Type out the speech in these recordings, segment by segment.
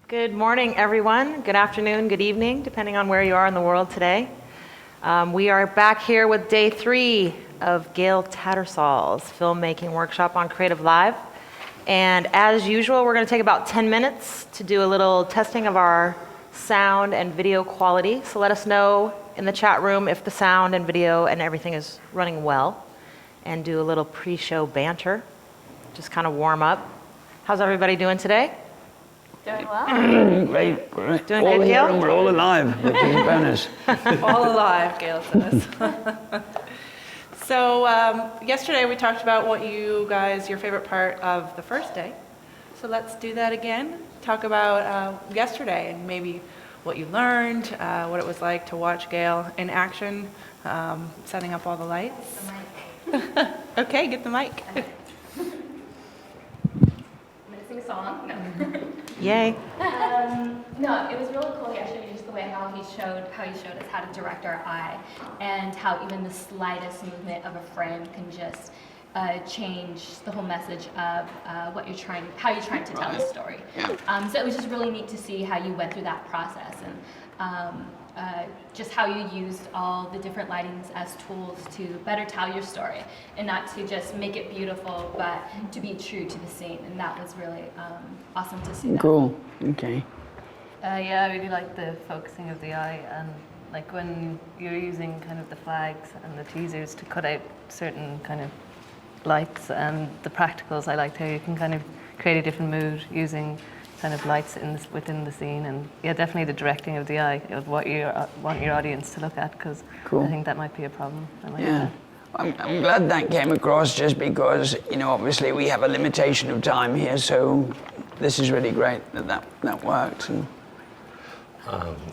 Good morning, everyone. Good afternoon, good evening, depending on where you are in the world today. We are back here with day 3 of Gail Tattersall's filmmaking workshop on Creative Live. And as usual, we're going to take about 10 minutes to do a little testing of our sound and video quality. So let us know in the chat room if the sound and video and everything is running well. And do a little pre-show banter, just kind of warm up. How's everybody doing today? Doing well. Great. Doing all good, here Gail? and we're all alive, which is a bonus. All alive, Gail says. So yesterday we talked about what your favorite part of the first day. So let's do that again. Talk about yesterday and maybe what you learned, what it was like to watch Gail in action, setting up all the lights. Okay, get the mic. I'm gonna sing a song. No. Yay. No, it was really cool yesterday, just the way how you showed us how to direct our eye, and how even the slightest movement of a frame can just change the whole message of how you're trying to tell the story. Yeah. So it was just really neat to see how you went through that process, and just how you used all the different lightings as tools to better tell your story, and not to just make it beautiful, but to be true to the scene. And that was really awesome to see that. Cool. Okay. Yeah, I really like the focusing of the eye, and like when you're using kind of the flags and the teasers to cut out certain kind of lights, and the practicals, I liked how you can kind of create a different mood using kind of lights within the scene. And yeah, definitely the directing of the eye of what you want your audience to look at, because Cool. I think that might be a problem. I like Yeah. that. I'm glad that came across, just because, obviously we have a limitation of time here, so this is really great that worked. And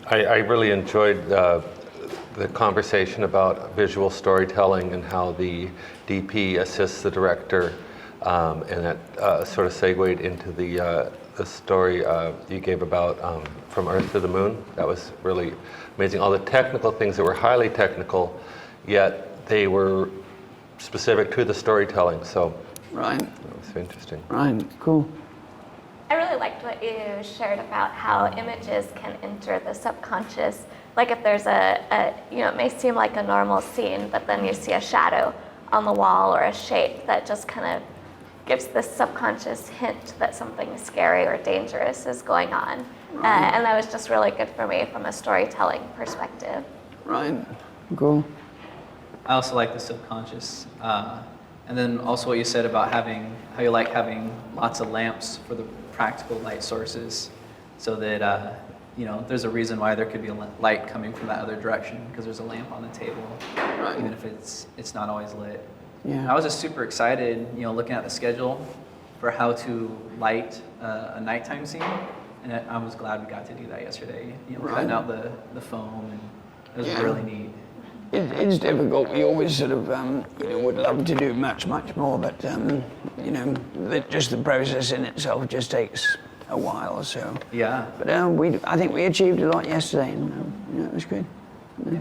I really enjoyed the conversation about visual storytelling and how the DP assists the director, and that sort of segued into the story you gave about From Earth to the Moon. That was really amazing. All the technical things that were highly technical, yet they were specific to the storytelling. So right. that was interesting. Right. Cool. I really liked what you shared about how images can enter the subconscious. Like if there's it may seem like a normal scene, but then you see a shadow on the wall or a shape that just kind of gives this subconscious hint that something scary or dangerous is going on. And that was just really good for me from a storytelling perspective. Right. Cool. I also like the subconscious. And then also what you said about how you like having lots of lamps for the practical light sources, so that there's a reason why there could be a light coming from that other direction, because there's a lamp on the table, Right. even if it's not always lit. Yeah. And I was just super excited, looking at the schedule for how to light a nighttime scene, and I was glad we got to do that yesterday. Right. Cutting out the foam, and it was Yeah. really neat. It's difficult. We always sort of, would love to do much more, but, just the process in itself just takes a while or so. Yeah. But I think we achieved a lot yesterday, and it was good. Yeah.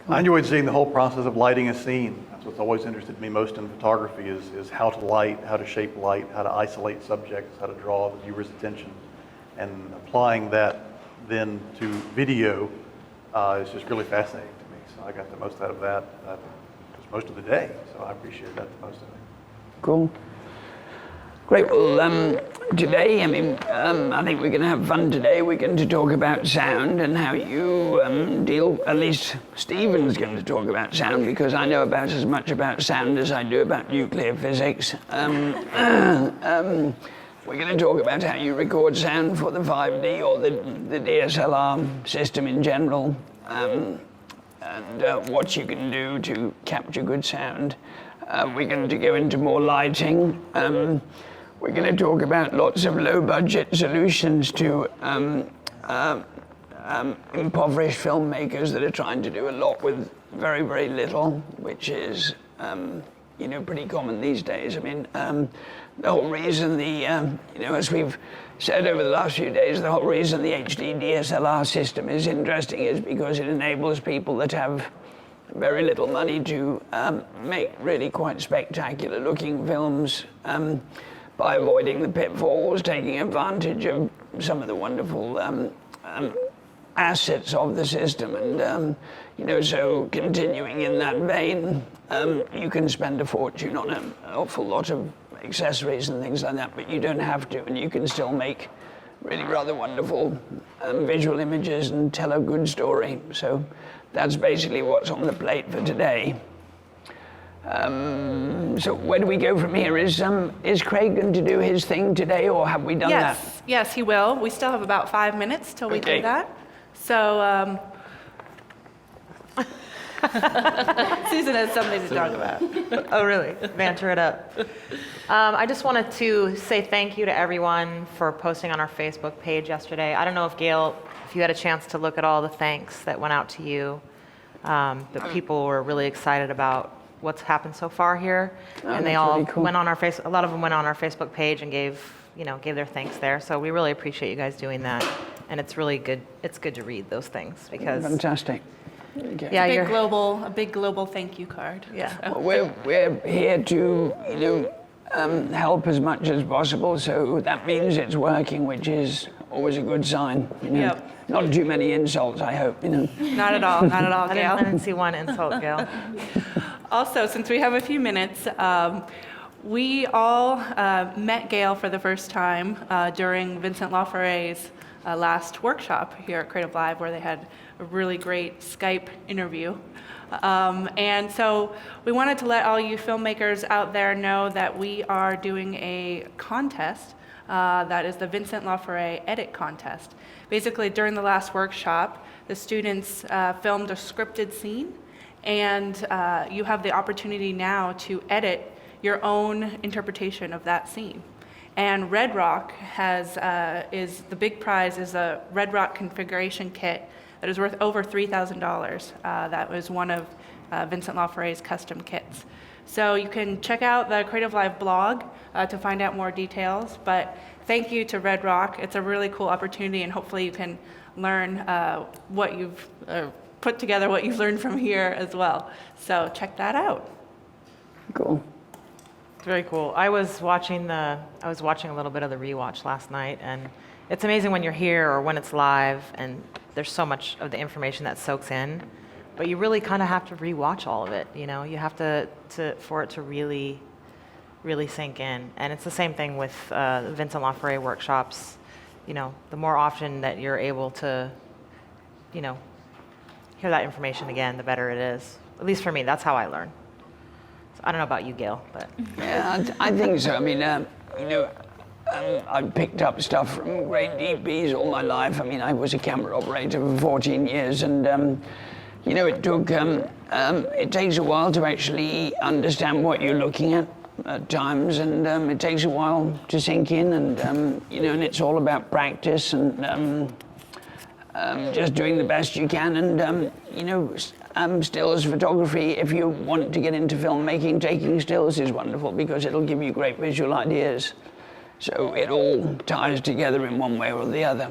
I enjoyed seeing the whole process of lighting a scene. That's what's always interested me most in photography is how to light, how to shape light, how to isolate subjects, how to draw the viewer's attention. And applying that then to video is just really fascinating to me. So I got the most out of that just most of the day. So I appreciated that the most, I think. Cool. Great. Well, today, I think we're going to have fun today. We're going to talk about sound and how you deal. At least Stephen's going to talk about sound, because I know about as much about sound as I do about nuclear physics. We're going to talk about how you record sound for the 5D or the DSLR system in general, and what you can do to capture good sound. We're going to go into more lighting. We're going to talk about lots of low-budget solutions to impoverished filmmakers that are trying to do a lot with very, very little, which is, pretty common these days. The whole reason as we've said over the last few days, the whole reason the HD DSLR system is interesting is because it enables people that have very little money to make really quite spectacular looking films by avoiding the pitfalls, taking advantage of some of the wonderful assets of the system. And, so continuing in that vein, you can spend a fortune on an awful lot of accessories and things like that, but you don't have to, and you can still make really rather wonderful visual images and tell a good story. So that's basically what's on the plate for today. So where do we go from here? Is Craig going to do his thing today, or have we done that? Yes, he will. We still have about 5 minutes till we do that. So Susan has something to talk about. Oh, really? Banter it up. I just wanted to say thank you to everyone for posting on our Facebook page yesterday. I don't know if Gail, if you had a chance to look at all the thanks that went out to you, but people were really excited about what's happened so far here, and they all really cool. went on our a lot of them went on our Facebook page and gave their thanks there. So we really appreciate you guys doing that, and it's really good. It's good to read those things because Fantastic. yeah, A big global thank you card. yeah. Well, we're here to, help as much as possible. So that means it's working, which is always a good sign. Yep. Not too many insults, I hope. Not at all, I Gail. didn't see one insult, Gail. Also, since we have a few minutes, we all met Gail for the first time during Vincent Laforet's last workshop here at Creative Live, where they had a really great Skype interview. And so we wanted to let all you filmmakers out there know that we are doing a contest that is the Vincent Laforet Edit Contest. Basically, during the last workshop, the students filmed a scripted scene, and you have the opportunity now to edit your own interpretation of that scene. And Red Rock is the big prize is a Red Rock configuration kit that is worth over $3,000. That was one of Vincent Laforet's custom kits. So you can check out the Creative Live blog to find out more details. But thank you to Red Rock. It's a really cool opportunity, and hopefully you can learn what you've put together, what you've learned from here as well. So check that out. Cool. It's very cool. I was watching a little bit of the rewatch last night, and it's amazing when you're here or when it's live, and there's so much of the information that soaks in, but you really kind of have to rewatch all of it. You have to for it to really, really sink in. And it's the same thing with Vincent Laforet workshops. The more often that you're able to, hear that information again, the better it is. At least for me, that's how I learn. So I don't know about you, Gail, but Yeah, I think so. I mean, I've picked up stuff from great DPs all my life. I mean, I was a camera operator for 14 years, and it takes a while to actually understand what you're looking at times, and it takes a while to sink in, and and it's all about practice and just doing the best you can, and stills photography. If you want to get into filmmaking, taking stills is wonderful because it'll give you great visual ideas. So it all ties together in one way or the other.